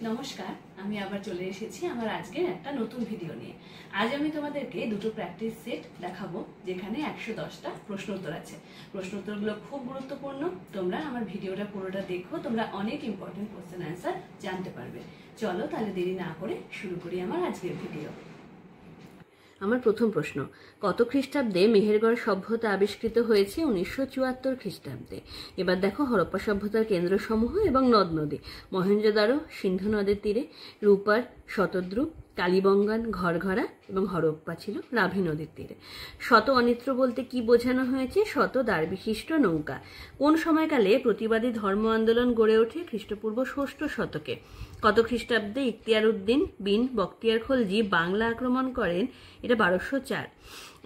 নমস্কার, আমি আবার চলে এসেছি আমার আজকের একটা নতুন ভিডিও নিয়ে। আজ আমি তোমাদেরকে দুটো প্র্যাকটিস সেট দেখাবো, যেখানে 110টা প্রশ্ন উত্তর আছে। প্রশ্ন উত্তরগুলো খুব গুরুত্বপূর্ণ। তোমরা আমার ভিডিওটা পুরোটা দেখো, তোমরা অনেক ইম্পর্টেন্ট কোশ্চেন অ্যান্সার জানতে পারবে। চলো তাহলে দেরি না করে শুরু করি আমার আজকের ভিডিও। আমার প্রথম প্রশ্ন, কত খ্রিস্টাব্দে মেহেরগড় সভ্যতা আবিষ্কৃত হয়েছে? 1974 খ্রিস্টাব্দে। এবার দেখো হরপ্পা সভ্যতার কেন্দ্রসমূহ এবং নদ নদী। মহেঞ্জোদারো সিন্ধু নদের তীরে, রূপার, শতদ্রু, কালীবঙ্গান, ঘরঘরা এবং হরপ্পা ছিল রাভি নদীর তীরে। শত অনিত্র বলতে কি বোঝানো হয়েছে? শত দ্বার বিশিষ্ট নৌকা। কোন সময়কালে প্রতিবাদী ধর্ম আন্দোলন গড়ে ওঠে? খ্রিস্টপূর্ব 6ষ্ঠ শতকে। কত খ্রিস্টাব্দে ইখতিয়ার উদ্দিন বিন বখতিয়ার খলজি বাংলা আক্রমণ করেন? এটা 1204।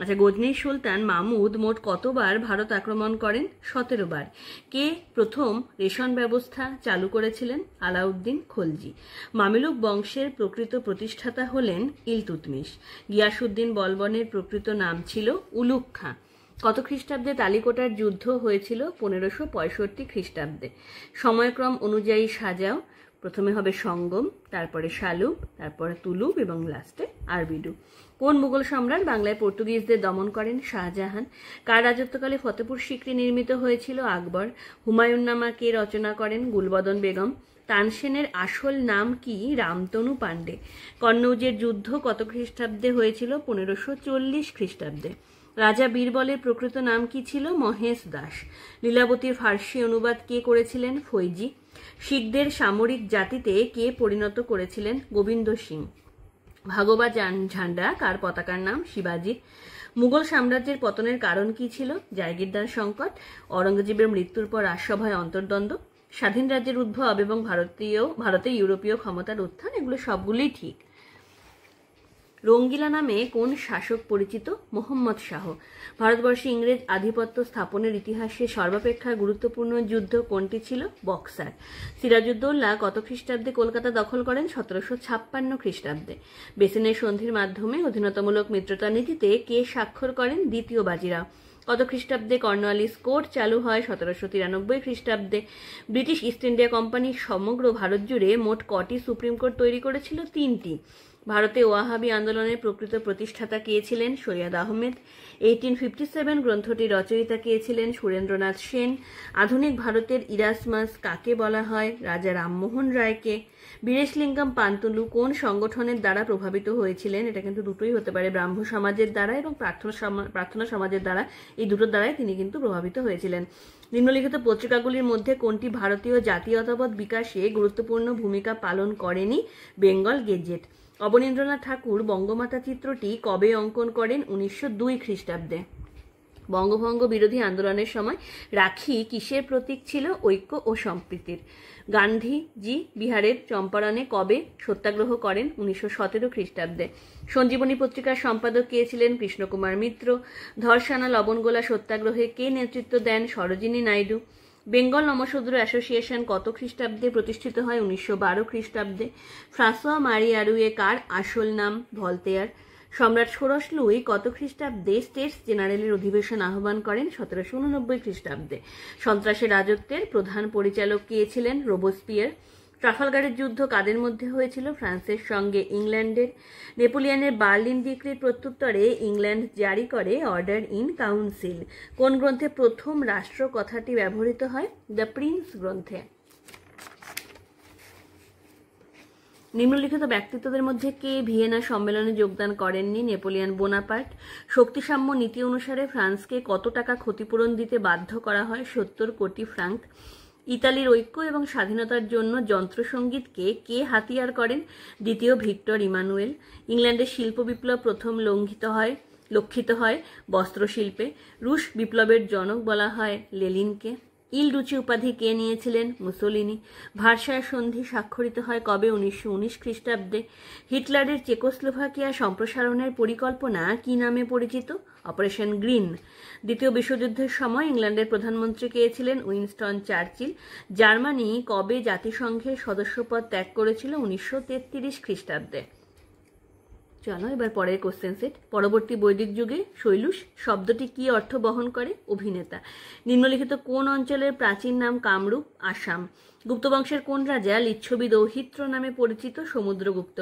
আচ্ছা, গজনীর সুলতান মাহমুদ মোট কতবার ভারত আক্রমণ করেন? 17 বার। কে প্রথম রেশন ব্যবস্থা চালু করেছিলেন? আলাউদ্দিন খলজি। মামেলুক বংশের প্রকৃত প্রতিষ্ঠাতা হলেন ইলতুৎমিশ। গিয়াসউদ্দিন বলবনের প্রকৃত নাম ছিল উলুগ খাঁ। কত খ্রিস্টাব্দে তালিকোটার যুদ্ধ হয়েছিল? 1565 খ্রিস্টাব্দে। সময়ক্রম অনুযায়ী সাজাও। প্রথমে হবে সঙ্গম, তারপরে শালুব, তারপরে তুলুব এবং লাস্টে আরবিডু। কোন মুঘল সম্রাট বাংলায় পর্তুগিজদের দমন করেন? শাহজাহান। কার রাজত্বকালে ফতেপুর সিক্রি নির্মিত হয়েছিল? আকবর। হুমায়ুন্নামা কে রচনা করেন? গুলবদন বেগম। তানসেনের আসল নাম কি? রামতনু পাণ্ডে। কন্নৌজের যুদ্ধ কত খ্রিস্টাব্দে হয়েছিল? 1540 খ্রিস্টাব্দে। রাজা বীরবলের প্রকৃত নাম কি ছিল? মহেশ দাস। লীলাবতীর ফার্সি অনুবাদ কে করেছিলেন? ফৈজি। শিখদের সামরিক জাতিতে কে পরিণত করেছিলেন? গোবিন্দ সিং। ভাগবা ঝান্ডা কার পতাকার নাম? শিবাজির। মুঘল সাম্রাজ্যের পতনের কারণ কি ছিল? জায়গিরদার সংকট। অরঙ্গজেবের মৃত্যুর পর রাজসভায় অন্তর্দ্বন্দ্ব। স্বাধীন রাজ্যের উদ্ভব এবং ভারতে ইউরোপীয় ক্ষমতার উত্থান, এগুলো সবগুলোই ঠিক। রঙ্গিলা নামে কোন শাসক পরিচিত? মোহাম্মদ শাহ। ভারতবর্ষে ইংরেজ আধিপত্য স্থাপনের ইতিহাসে সর্বাপেক্ষা গুরুত্বপূর্ণ যুদ্ধ কোনটি ছিল? বক্সার। সিরাজউদ্দৌলা কত খ্রিস্টাব্দে কলকাতা দখল করেন? 1756 খ্রিস্টাব্দে। বেসিনের সন্ধির মাধ্যমে অধীনতামূলক মিত্রতা নীতিতে কে স্বাক্ষর করেন? দ্বিতীয় বাজিরাও। কত খ্রিস্টাব্দে কর্নওয়ালিস কোড চালু হয়? 1793 খ্রিস্টাব্দে। ব্রিটিশ ইস্ট ইন্ডিয়া কোম্পানি সমগ্র ভারত জুড়ে মোট কটি সুপ্রিম কোর্ট তৈরি করেছিল? 3টি। ভারতে ওয়াহাবি আন্দোলনের প্রকৃত প্রতিষ্ঠাতা কে ছিলেন? সৈয়দ আহমেদ। 1857 গ্রন্থটির রচয়িতা কে ছিলেন? সুরেন্দ্রনাথ সেন। আধুনিক ভারতের ইরাসমাস কাকে বলা হয়? রাজা রামমোহন রায়কে। বীরেশলিঙ্গম পান্তুলু কোন সংগঠনের দ্বারা প্রভাবিত হয়েছিলেন? এটা কিন্তু দুটোই হতে পারে, ব্রাহ্ম সমাজের দ্বারা এবং প্রার্থনা সমাজের দ্বারা, এই দুটোর দ্বারাই তিনি কিন্তু প্রভাবিত হয়েছিলেন। নিম্নলিখিত পত্রিকাগুলির মধ্যে কোনটি ভারতীয় জাতীয়তাবাদ বিকাশে গুরুত্বপূর্ণ ভূমিকা পালন করেনি? বেঙ্গল গেজেট। অবনীন্দ্রনাথ ঠাকুর বঙ্গমাতা চিত্রটি কবে অঙ্কন করেন? 1902 খ্রিস্টাব্দে। বঙ্গভঙ্গ বিরোধী আন্দোলনের সময় রাখি কিসের প্রতীক ছিল? ঐক্য ও সম্প্রীতির। গান্ধীজি বিহারের চম্পারণে কবে সত্যাগ্রহ করেন? 1917 খ্রিস্টাব্দে। সঞ্জীবনী পত্রিকার সম্পাদক কে ছিলেন? কৃষ্ণকুমার মিত্র। ধরসানা লবণগোলা সত্যাগ্রহে কে নেতৃত্ব দেন? সরোজিনী নাইডু। বেঙ্গল নমশূদ্র অ্যাসোসিয়েশন কত খ্রিস্টাব্দে প্রতিষ্ঠিত হয়? 1912 খ্রিস্টাব্দে। ফ্রাঁসোয়া মারি আরুয়ে কার আসল নাম? ভলতেয়ার। সম্রাট ষোড়শ লুই কত খ্রিস্টাব্দে স্টেটস জেনারেলের অধিবেশন আহ্বান করেন? 1789 খ্রিস্টাব্দে। সন্ত্রাসের রাজত্বের প্রধান পরিচালক কে ছিলেন? রোবোস্পিয়ার। ট্রাফালগারের যুদ্ধ কাদের মধ্যে হয়েছিল? ফ্রান্সের সঙ্গে ইংল্যান্ডের। নেপোলিয়নের বার্লিন ডিক্রির প্রত্যুত্তরে ইংল্যান্ড জারি করে অর্ডার ইন কাউন্সিল। কোন গ্রন্থে প্রথম রাষ্ট্র কথাটি ব্যবহৃত হয়? দ্য প্রিন্স গ্রন্থে। নিম্নলিখিত ব্যক্তিত্বদের মধ্যে কে ভিয়েনা সম্মেলনে যোগদান করেননি? Napoleon Bonaparte. শক্তিসাম্য নীতি অনুসারে ফ্রান্সকে কত টাকা ক্ষতিপূরণ দিতে বাধ্য করা হয়? 70 কোটি ফ্রাঙ্ক। ইতালির ঐক্য এবং স্বাধীনতার জন্য যন্ত্রসঙ্গীতকে কে হাতিয়ার করেন? দ্বিতীয় ভিক্টর ইমানুয়েল। ইংল্যান্ডের শিল্প বিপ্লব প্রথম লক্ষিত হয় বস্ত্রশিল্পে। রুশ বিপ্লবের জনক বলা হয় লেনিনকে। ইল রুচি উপাধি কে নিয়েছিলেন? মুসোলিনি। ভার্সায় সন্ধি স্বাক্ষরিত হয় কবে? 1919 খ্রিস্টাব্দে। হিটলারের চেকোস্লোভাকিয়া সম্প্রসারণের পরিকল্পনা কি নামে পরিচিত? Operation green. দ্বিতীয় বিশ্বযুদ্ধের সময় ইংল্যান্ডের প্রধানমন্ত্রী কে ছিলেন? Winston Churchill. জার্মানি কবে জাতিসংঘের সদস্যপদ ত্যাগ করেছিল? 1933 খ্রিস্টাব্দে। চলো এবার পরের কোশ্চেন সেট। পরবর্তী বৈদিক যুগে শৈলুষ শব্দটি কি অর্থ বহন করে? অভিনেতা। নিম্নলিখিত কোন অঞ্চলের প্রাচীন নাম কামরূপ? আসাম। গুপ্ত বংশের কোন রাজা লিচ্ছবি দৌহিত্র নামে পরিচিত? সমুদ্রগুপ্ত।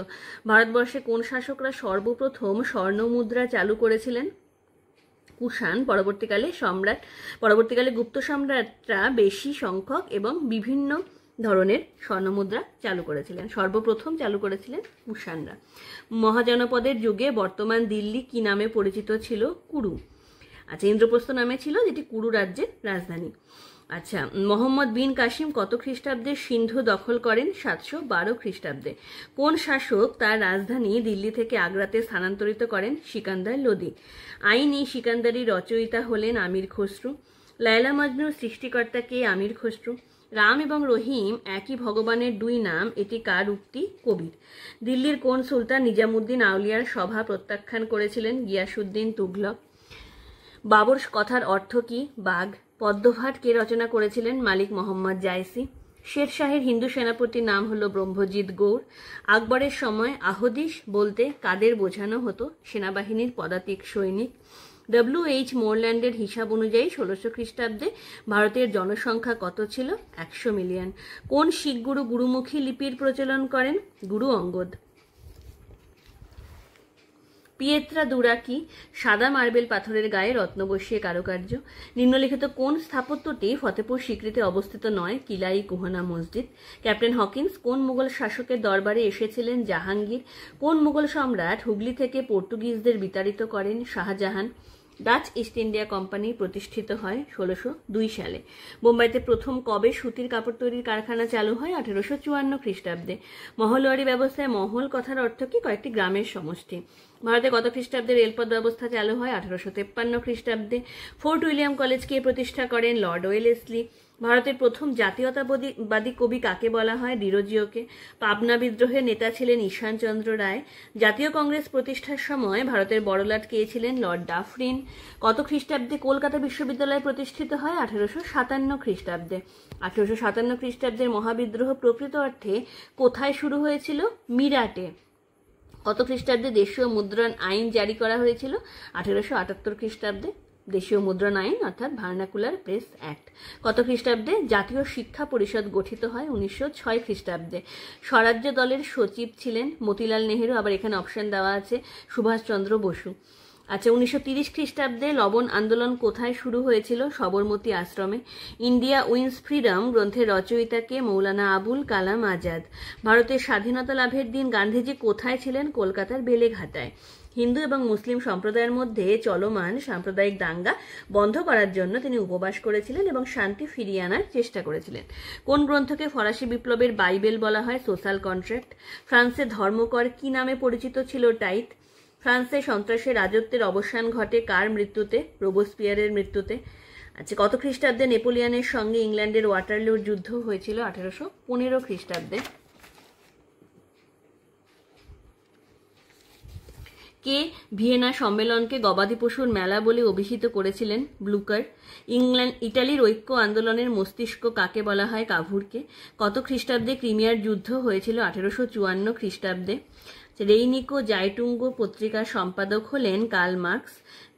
ভারতবর্ষে কোন শাসকরা সর্বপ্রথম স্বর্ণ মুদ্রা চালু করেছিলেন? কুষাণ। পরবর্তীকালে গুপ্ত সম্রাটরা বেশি সংখ্যক এবং বিভিন্ন ধরনের স্বর্ণমুদ্রা চালু করেছিলেন। সর্বপ্রথম চালু করেছিলেন কুষাণরা। মহাজনপদের যুগে বর্তমান দিল্লি কি নামে পরিচিত ছিল? কুরু। আচ্ছা, ইন্দ্রপ্রস্থ নামে ছিল, যেটি কুরু রাজ্যের রাজধানী। আচ্ছা, মোহাম্মদ বিন কাসিম কত খ্রিস্টাব্দে সিন্ধু দখল করেন? 712 খ্রিস্টাব্দে। কোন শাসক তার রাজধানী দিল্লি থেকে আগ্রাতে স্থানান্তরিত করেন? সিকান্দার লোদি। আইন-ই সিকান্দারি রচয়িতা হলেন আমির খসরু। লায়লা মজনুর সৃষ্টিকর্তা কে? আমির খসরু। রাম এবং রহিম একই ভগবানের দুই নাম, এটি কার উক্তি? কবির। দিল্লির কোন সুলতান নিজামুদ্দিন আউলিয়ার সভা প্রত্যাখ্যান করেছিলেন? গিয়াসুদ্দিন তুঘলক। বাবর কথার অর্থ কি? বাঘ। পদ্মঘাট কে রচনা করেছিলেন? মালিক মোহাম্মদ জায়সি। শেরশাহের হিন্দু সেনাপতির নাম হলো ব্রহ্মজিৎ গৌর। আকবরের সময় আহদিস বলতে কাদের বোঝানো হতো? সেনাবাহিনীর পদাতিক সৈনিক। W.H. মোরল্যান্ডের হিসাব অনুযায়ী 1600 খ্রিস্টাব্দে ভারতের জনসংখ্যা কত ছিল? 100 মিলিয়ন। কোন শিখ গুরু গুরুমুখী লিপির প্রচলন করেন? গুরু অঙ্গদ। পিয়েত্রা দুরা কি? সাদা মার্বেল পাথরের গায়ে রত্ন বসিয়ে কারুকার্য। নিম্নলিখিত কোন স্থাপত্যটি ফতেপুর সিক্রিতে অবস্থিত নয়? কিলাই কুহনা মসজিদ। ক্যাপ্টেন হকিন্স কোন মুঘল শাসকের দরবারে এসেছিলেন? জাহাঙ্গীর। কোন মুঘল সম্রাট হুগলি থেকে পর্তুগিজদের বিতাড়িত করেন? Shahjahan. Dutch east India company প্রতিষ্ঠিত হয় 1602 সালে। বোম্বাইতে প্রথম কবে সুতির কাপড় তৈরির কারখানা চালু হয়? 1854 খ্রিস্টাব্দে। মহলওয়ারি ব্যবস্থায় মহল কথার অর্থ কি? কয়েকটি গ্রামের সমষ্টি। ভারতে কত খ্রিস্টাব্দে রেলপথ ব্যবস্থা চালু হয়? 1853 খ্রিস্টাব্দে। ফোর্ট উইলিয়াম কলেজ কে প্রতিষ্ঠা করেন? Lord Wellesley. ভারতের প্রথম জাতীয়তাবাদী কবি কাকে বলা হয়? ডিরোজিওকে। পাবনা বিদ্রোহের নেতা ছিলেন ঈশ্বরচন্দ্র রায়। জাতীয় কংগ্রেস প্রতিষ্ঠার সময় ভারতের বড়লাট কে ছিলেন? Lord Dufferin. কত খ্রিস্টাব্দে কলকাতা বিশ্ববিদ্যালয় প্রতিষ্ঠিত হয়? 1857 খ্রিস্টাব্দে। 1857 খ্রিস্টাব্দের মহাবিদ্রোহ প্রকৃত অর্থে কোথায় শুরু হয়েছিল? মিরাটে। কত খ্রিস্টাব্দে দেশীয় মুদ্রণ আইন জারি করা হয়েছিল? 1878 খ্রিস্টাব্দে। দেশীয় মুদ্রণ আইন অর্থাৎ ভার্নাকুলার প্রেস অ্যাক্ট। কত খ্রিস্টাব্দে জাতীয় শিক্ষা পরিষদ গঠিত হয়? 1906 খ্রিস্টাব্দে। স্বরাজ্য দলের সচিব ছিলেন মতিলাল নেহেরু। আবার এখানে অপশন দেওয়া আছে সুভাষচন্দ্র বসু। আচ্ছা, 1930 খ্রিস্টাব্দে লবণ আন্দোলন কোথায় শুরু হয়েছিল? সবরমতী আশ্রমে। ইন্ডিয়া উইন্স ফ্রিডম গ্রন্থের রচয়িতাকে? মৌলানা আবুল কালাম আজাদ। ভারতের স্বাধীনতা লাভের দিন গান্ধীজি কোথায় ছিলেন? কলকাতার বেলেঘাটায়। হিন্দু এবং মুসলিম সম্প্রদায়ের মধ্যে চলমান সাম্প্রদায়িক দাঙ্গা বন্ধ করার জন্য তিনি উপবাস করেছিলেন এবং শান্তি ফিরিয়ে আনার চেষ্টা করেছিলেন। কোন গ্রন্থকে ফরাসি বিপ্লবের বাইবেল বলা হয়? Social contract. ফ্রান্সে ধর্মকর কি নামে পরিচিত ছিল? টাইট। ফ্রান্সে সন্ত্রাসের রাজত্বের অবসান ঘটে কার মৃত্যুতে? রোবোস্পিয়ারের মৃত্যুতে। আচ্ছা, কত খ্রিস্টাব্দে নেপোলিয়নের সঙ্গে ইংল্যান্ডের ওয়াটারলুর যুদ্ধ হয়েছিল? 1815 খ্রিস্টাব্দে। কে ভিয়েনা সম্মেলনকে গবাদি পশুর মেলা বলে অভিহিত করেছিলেন? ব্লুকার। ইটালির ঐক্য আন্দোলনের মস্তিষ্ক কাকে বলা হয়? কাভুরকে। কত খ্রিস্টাব্দে ক্রিমিয়ার যুদ্ধ হয়েছিল? 1854 খ্রিস্টাব্দে। রেইনিকো জাইটুঙ্গ পত্রিকার সম্পাদক হলেন কার্ল মার্কস।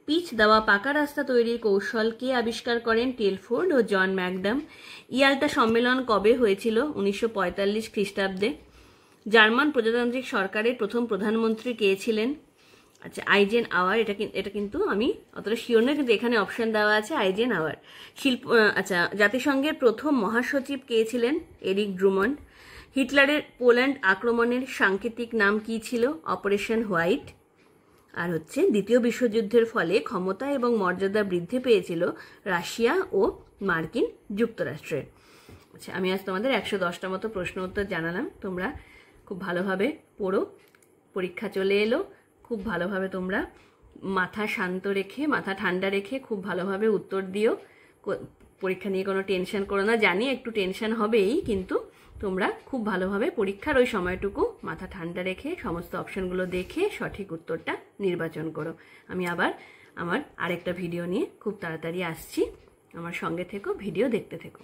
পিচ দেওয়া পাকা রাস্তা তৈরির কৌশল কে আবিষ্কার করেন? টেলফোর্ড ও জন ম্যাকডাম। ইয়াল্টা সম্মেলন কবে হয়েছিল? 1945 খ্রিস্টাব্দে। জার্মান প্রজাতান্ত্রিক সরকারের প্রথম প্রধানমন্ত্রী কে ছিলেন? আচ্ছা, আইজেন আওয়ার। এটা কিন্তু আমি অতটা শিওর নয়, কিন্তু এখানে অপশন দেওয়া আছে আইজেন আওয়ার। আচ্ছা, জাতিসংঘের প্রথম মহাসচিব কে ছিলেন? Eric Drummond. হিটলারের পোল্যান্ড আক্রমণের সাংকেতিক নাম কি ছিল? Operation white. আর দ্বিতীয় বিশ্বযুদ্ধের ফলে ক্ষমতা এবং মর্যাদা বৃদ্ধি পেয়েছিল রাশিয়া ও মার্কিন যুক্তরাষ্ট্রের। আচ্ছা, আমি আজ তোমাদের 110টা মতো প্রশ্ন উত্তর জানালাম। তোমরা খুব ভালোভাবে পড়ো, পরীক্ষা চলে এলো। খুব ভালোভাবে তোমরা মাথা শান্ত রেখে, মাথা ঠান্ডা রেখে খুব ভালোভাবে উত্তর দিও। পরীক্ষা নিয়ে কোনো টেনশন করো না। জানি একটু টেনশন হবেই, কিন্তু তোমরা খুব ভালোভাবে পরীক্ষার ওই সময়টুকু মাথা ঠান্ডা রেখে সমস্ত অপশনগুলো দেখে সঠিক উত্তরটা নির্বাচন করো। আমি আবার আমার আরেকটা ভিডিও নিয়ে খুব তাড়াতাড়ি আসছি। আমার সঙ্গে থেকো, ভিডিও দেখতে থেকো।